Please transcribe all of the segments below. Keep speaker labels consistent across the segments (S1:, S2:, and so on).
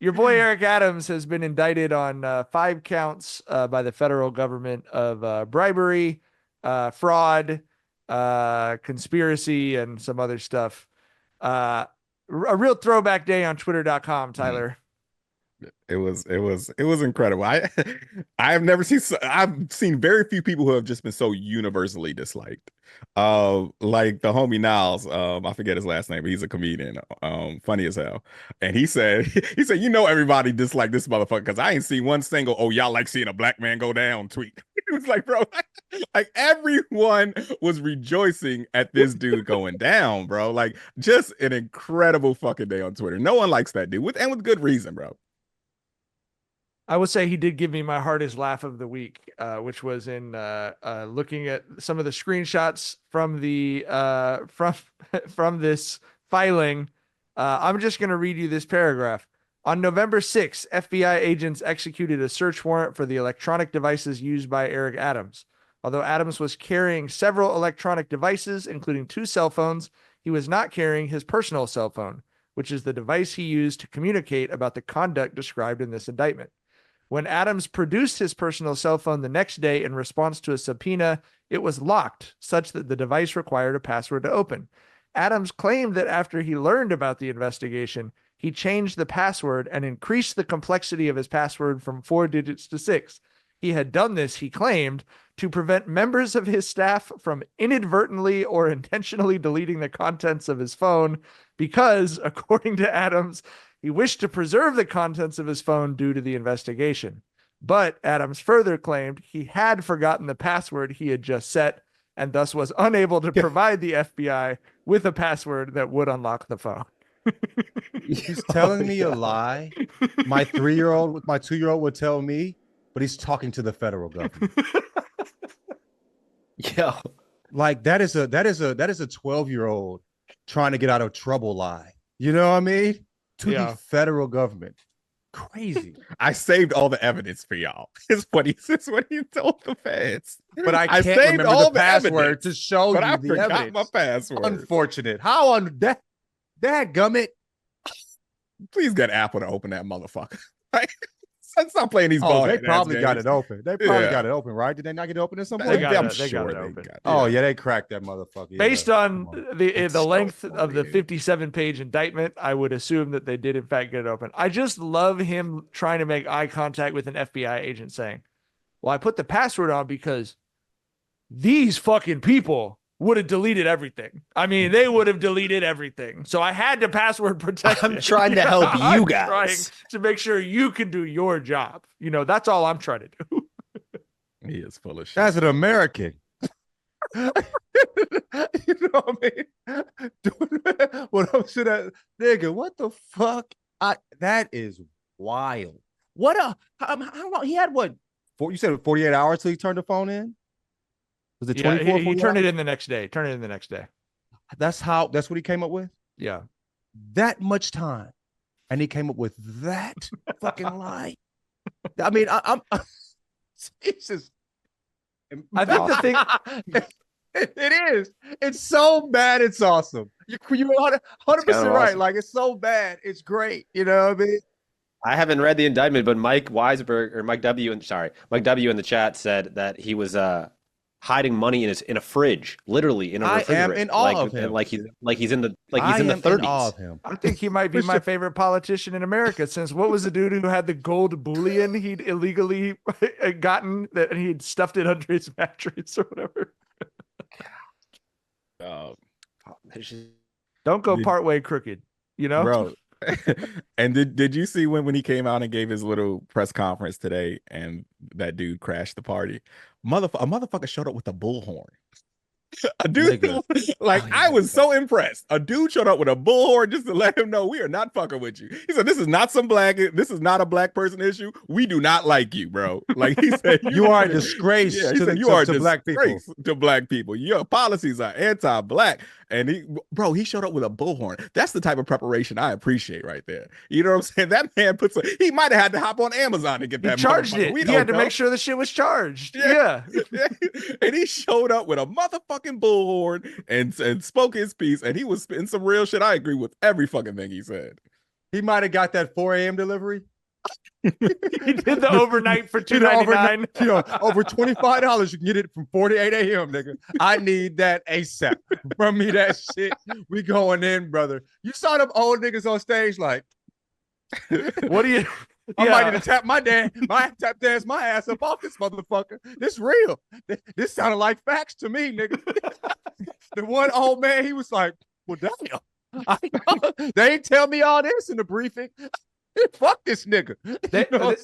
S1: Your boy Eric Adams has been indicted on 5 counts by the federal government of bribery, fraud, conspiracy, and some other stuff. Uh, a real throwback day on Twitter.com,
S2: Mm.
S1: Tyler.
S2: It was incredible. I've seen very few people who have just been so universally disliked. Like the homie Niles, I forget his last name, but he's a comedian, funny as hell. And he said he said, everybody disliked this motherfucker because I ain't seen one single, oh, y'all like seeing a black man go down tweet. It was like, bro, like everyone was rejoicing at this dude going down, bro. Like just an incredible fucking day on Twitter. No one likes that dude, and with good reason, bro.
S1: I would say he did give me my hardest laugh of the week, which was in looking at some of the screenshots from the from this filing. I'm just going to read you this paragraph. On November 6th, FBI agents executed a search warrant for the electronic devices used by Eric Adams. Although Adams was carrying several electronic devices, including 2 cell phones, he was not carrying his personal cell phone, which is the device he used to communicate about the conduct described in this indictment. When Adams produced his personal cell phone the next day in response to a subpoena, it was locked, such that the device required a password to open. Adams claimed that after he learned about the investigation, he changed the password and increased the complexity of his password from 4 digits to 6. He had done this, he claimed, to prevent members of his staff from inadvertently or intentionally deleting the contents of his phone because, according to Adams, he wished to preserve the contents of his phone due to the investigation. But Adams further claimed he had forgotten the password he had just set and thus was unable to provide the FBI with a password that would unlock the phone.
S3: He's
S2: Oh,
S3: telling me a
S2: yeah.
S3: lie. My 3-year-old with my 2-year-old would tell me, but he's talking to the federal government.
S4: Yo,
S3: Like that is a 12-year-old trying to get out of trouble lie. You know what I mean? To the
S1: Yeah.
S3: federal government. Crazy.
S2: I saved all the evidence for y'all. Is what he told the fans.
S3: But I
S2: I
S3: can't
S2: saved
S3: remember
S2: all
S3: the password to
S2: evidence,
S3: show
S2: but
S3: you
S2: I
S3: the
S2: forgot my
S3: evidence.
S2: password.
S3: Unfortunate. How on that gummit?
S2: Please get Apple to open that motherfucker. Like, stop playing these
S3: Oh,
S2: ball
S3: they
S2: head ass
S3: probably got
S2: games.
S3: it open. They probably
S2: Yeah,
S3: got it open, right? Did they not get it open at some
S1: They
S3: point?
S1: got
S2: I'm
S1: it. They got
S2: sure
S1: it
S2: they
S1: open.
S2: got.
S3: Oh
S2: Yeah,
S3: yeah, they cracked that motherfucker. Yeah.
S1: Based on
S3: Come on.
S1: the
S2: it's so
S1: length of the
S2: funny.
S1: 57-page indictment, I would assume that they did in fact get it open. I just love him trying to make eye contact with an FBI agent saying, "Well, I put the password on because these fucking people would have deleted everything. I mean, they would have deleted everything. So I had to password protect
S4: I'm
S1: it.
S4: trying to
S1: Yeah,
S4: help
S1: I'm
S4: you
S1: trying
S4: guys.
S1: to make sure you can do your job. That's all I'm trying to do."
S2: He is full of shit.
S3: As an American. You know what I mean? What I'm saying, that nigga, what the fuck? That is wild. What how long he had what? You said 48 hours till he turned the phone in? Was it
S1: Yeah,
S3: 24,
S1: he
S3: 48
S1: turned it
S3: hours?
S1: in the next day. Turn it in the next day.
S3: That's what he came up with?
S1: Yeah.
S3: That much time. And he came up with that fucking lie. I mean, I'm Jesus.
S1: I think the thing
S3: It is. It's so bad. It's awesome. You're
S4: It's kind
S3: 100%
S4: of
S3: right.
S4: awesome.
S3: Like it's so bad. It's great. You know what I mean?
S4: I haven't read the indictment, but Mike Weisberg or Mike W. Mike W. in the chat said that he was hiding money in a fridge, literally in a
S3: I am
S4: refrigerator,
S3: in awe of him.
S4: he's
S3: I
S4: in the
S3: am in awe
S4: 30s.
S3: of him.
S1: I think he might be
S3: For
S1: my
S3: sure.
S1: favorite politician in America since what was the dude who had the gold bullion he'd illegally gotten that he'd stuffed it under his mattress or whatever.
S2: Uh,
S4: There's just-
S1: Don't go
S2: did,
S1: partway crooked, you know?
S2: bro. And did you see when he came out and gave his little press conference today and that dude crashed the party? A motherfucker showed up with a bullhorn. A dude,
S3: Nigga.
S2: like,
S3: Oh,
S2: I
S3: yeah.
S2: was so impressed. A dude showed up with a bullhorn just to let him know we are not fucking with you. He said, "This is not this is not a black person issue. We do not like you, bro." Like he said,
S3: You are a disgrace
S2: yeah, he
S3: to
S2: said,
S3: the
S2: "You are a
S3: to black people.
S2: disgrace to black people. Your policies are anti-black." And he showed up with a bullhorn. That's the type of preparation I appreciate right there. You know what I'm saying? That man he might have had to hop on Amazon to get
S1: He
S2: that
S1: charged
S2: motherfucker.
S1: it.
S2: We
S1: He had
S2: don't
S1: to
S2: know.
S1: make sure the shit was charged.
S2: Yeah.
S1: Yeah.
S2: And he showed up with a motherfucking bullhorn and spoke his piece, and he was spitting some real shit. I agree with every fucking thing he said.
S3: He might have got that 4 a.m. delivery.
S1: He did the overnight for $2.99.
S3: Over $25. You can get it from 4 to 8 a.m. Nigga. I need that ASAP. Bring me that shit. We going in, brother. You saw them old niggas on stage like,
S1: what do you?
S3: I might need to tap tap dance my ass up off this motherfucker. This real. This sounded like facts to me, nigga. The one old man, he was like, well, damn. They ain't tell me all this in the briefing. Fuck this nigga.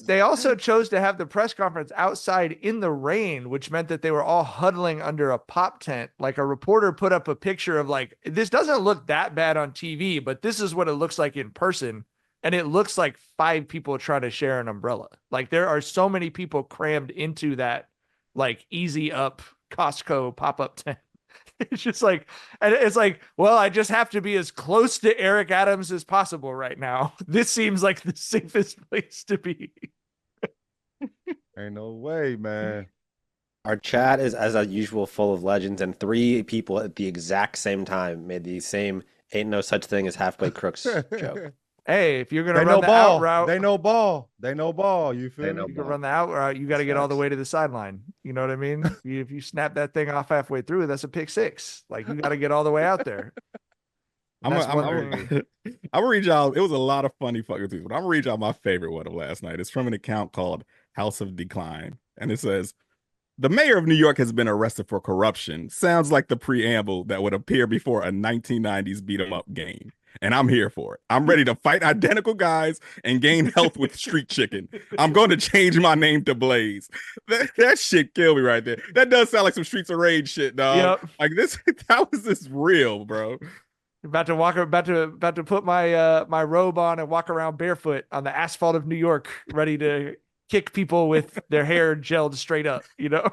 S1: They also chose to have the press conference outside in the rain, which meant that they were all huddling under a pop tent. Like a reporter put up a picture of like, this doesn't look that bad on TV, but this is what it looks like in person. And it looks like 5 people trying to share an umbrella. Like there are so many people crammed into that like easy up Costco pop-up tent. It's just like, and it's like, well, I just have to be as close to Eric Adams as possible right now. This seems like the safest place to be.
S3: Ain't no way, man.
S4: Our chat is, as usual, full of legends, and 3 people at the exact same time made the same "ain't no such thing as halfway crooks" joke.
S1: Hey, if you're gonna
S3: They
S1: run
S3: know
S1: the
S3: ball.
S1: out route,
S3: They know ball. They know ball. You feel me?
S1: you can run the out route. You got to get all the way to the sideline. You know what I mean? If you snap that thing off halfway through, that's a pick 6. Like you got to get all the way out there.
S2: I'm gonna read y'all. It was a lot of funny fucking things, but I'm gonna read y'all my favorite one of last night. It's from an account called House of Decline, and it says, "The mayor of New York has been arrested for corruption. Sounds like the preamble that would appear before a 1990s beat 'em up game. And I'm here for it. I'm ready to fight identical guys and gain health with street chicken. I'm going to change my name to Blaze." That shit killed me right there. That does sound like some Streets of Rage shit, dog.
S1: Yep.
S2: Like this, how is this real, bro?
S1: About to put my my robe on and walk around barefoot on the asphalt of New York, ready to kick people with their hair gelled straight up. You know.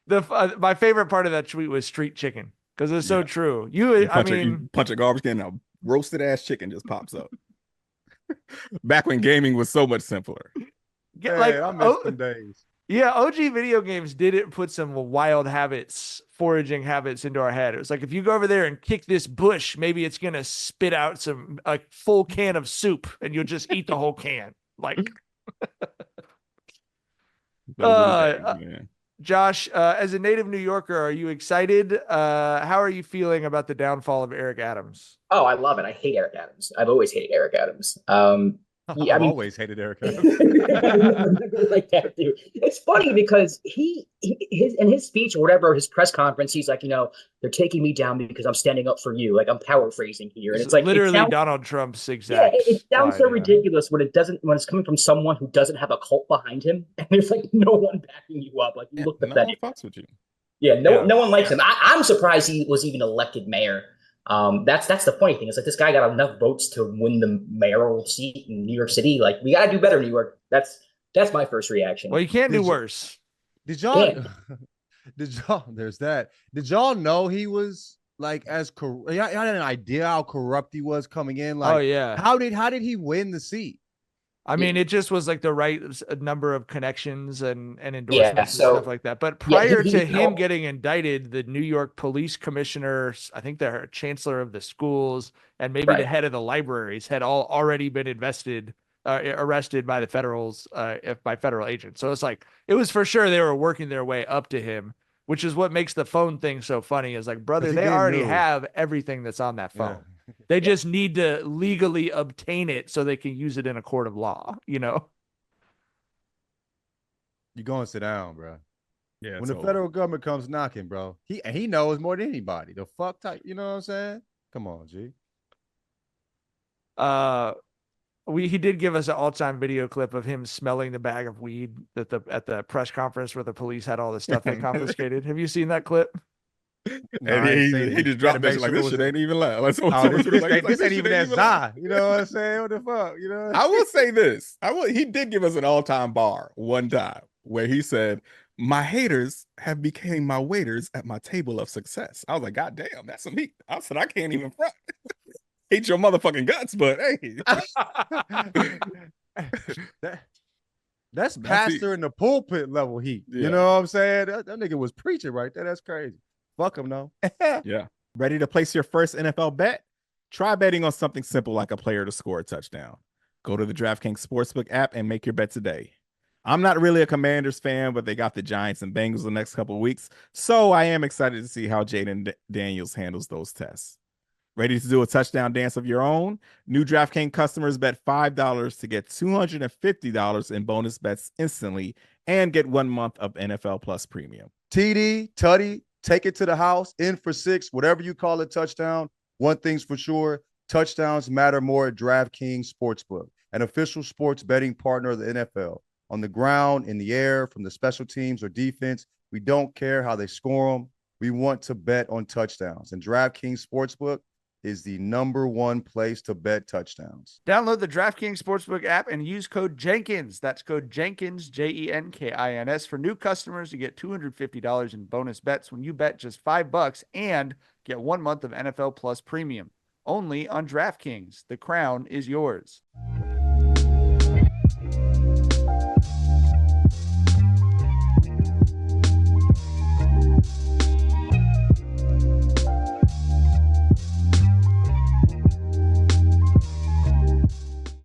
S1: My favorite part of that tweet was street chicken. Because it's so true. You
S2: punch a garbage can, and a roasted ass chicken just pops up. Back when gaming was so much simpler.
S3: I miss them days.
S1: Yeah, OG video games did put some wild foraging habits into our head. It was like, if you go over there and kick this bush, maybe it's gonna spit out a full can of soup, and you'll just eat the whole can. Like, Josh, as a native New Yorker, are you excited? How are you feeling about the downfall of Eric Adams?
S5: Oh, I love it. I hate Eric Adams. I've always hated Eric Adams.
S3: I've always hated Eric Adams.
S5: Like that, dude. It's funny because his speech or whatever, his press conference, he's like, they're taking me down because I'm standing up for you. Like, I'm paraphrasing here, and it's like
S1: literally Donald Trump's exact.
S5: Yeah, it sounds so ridiculous when it's coming from someone who doesn't have a cult behind him, and there's like no one backing you up. Like, you look pathetic.
S2: No one fucks with you.
S5: Yeah, no one likes him. I'm surprised he was even elected mayor. That's the funny thing. It's like this guy got enough votes to win the mayoral seat in New York City. Like, we gotta do better, New York. That's my first reaction.
S1: Well, you can't do worse.
S3: There's that. Did y'all know he was like y'all had an idea how corrupt he was coming in? Like,
S1: oh yeah.
S3: How did he win the seat?
S1: I mean, it just was like the right number of connections and endorsements and stuff like that. But prior to him getting indicted, the New York police commissioner, I think the chancellor of the schools, and maybe the head of the libraries had all already been arrested by the by federal agents. So it's like, it was for sure they were working their way up to him, which is what makes the phone thing so funny. Is like, brother, they already have everything that's on that phone. Yeah. They just need to legally obtain it so they can use it in a court of law, You go
S3: and sit down, bro.
S2: Yeah.
S3: When the federal government comes knocking, bro, he knows more than anybody. The fuck type, you know what I'm saying? Come on, G.
S1: He did give us an all-time video clip of him smelling the bag of weed at the press conference where the police had all the stuff they confiscated. Have you seen that clip?
S2: And he just dropped that shit like, this shit ain't even loud. Like,
S3: this ain't even that Zai. You know what I'm saying? What the fuck? You know.
S2: I will say this. He did give us an all-time bar one time where he said, "My haters have became my waiters at my table of success." I was like, God damn, that's some heat. I said, I can't even front. Hate your motherfucking guts, but hey.
S3: That's pastor in the pulpit level heat. Yeah. You know what I'm saying? That nigga was preaching right there. That's crazy. Fuck him, no.
S2: Yeah. Ready to place your first NFL bet? Try betting on something simple like a player to score a touchdown. Go to the DraftKings Sportsbook app and make your bet today. I'm not really a Commanders fan, but they got the Giants and Bengals the next couple of weeks, so I am excited to see how Jaden Daniels handles those tests. Ready to do a touchdown dance of your own? New DraftKings customers bet $5 to get $250 in bonus bets instantly and get 1 month of NFL Plus Premium.
S3: TD, Tutty, take it to the house, in for 6, whatever you call it, touchdown. One thing's for sure, touchdowns matter more at DraftKings Sportsbook, an official sports betting partner of the NFL. On the ground, in the air, from the special teams or defense, we don't care how they score them. We want to bet on touchdowns. And DraftKings Sportsbook is the #1 place to bet touchdowns.
S1: Download the DraftKings Sportsbook app and use code Jenkins. That's code Jenkins, Jenkins, for new customers to get $250 in bonus bets when you bet just $5 and get 1 month of NFL Plus Premium. Only on DraftKings. The crown is yours.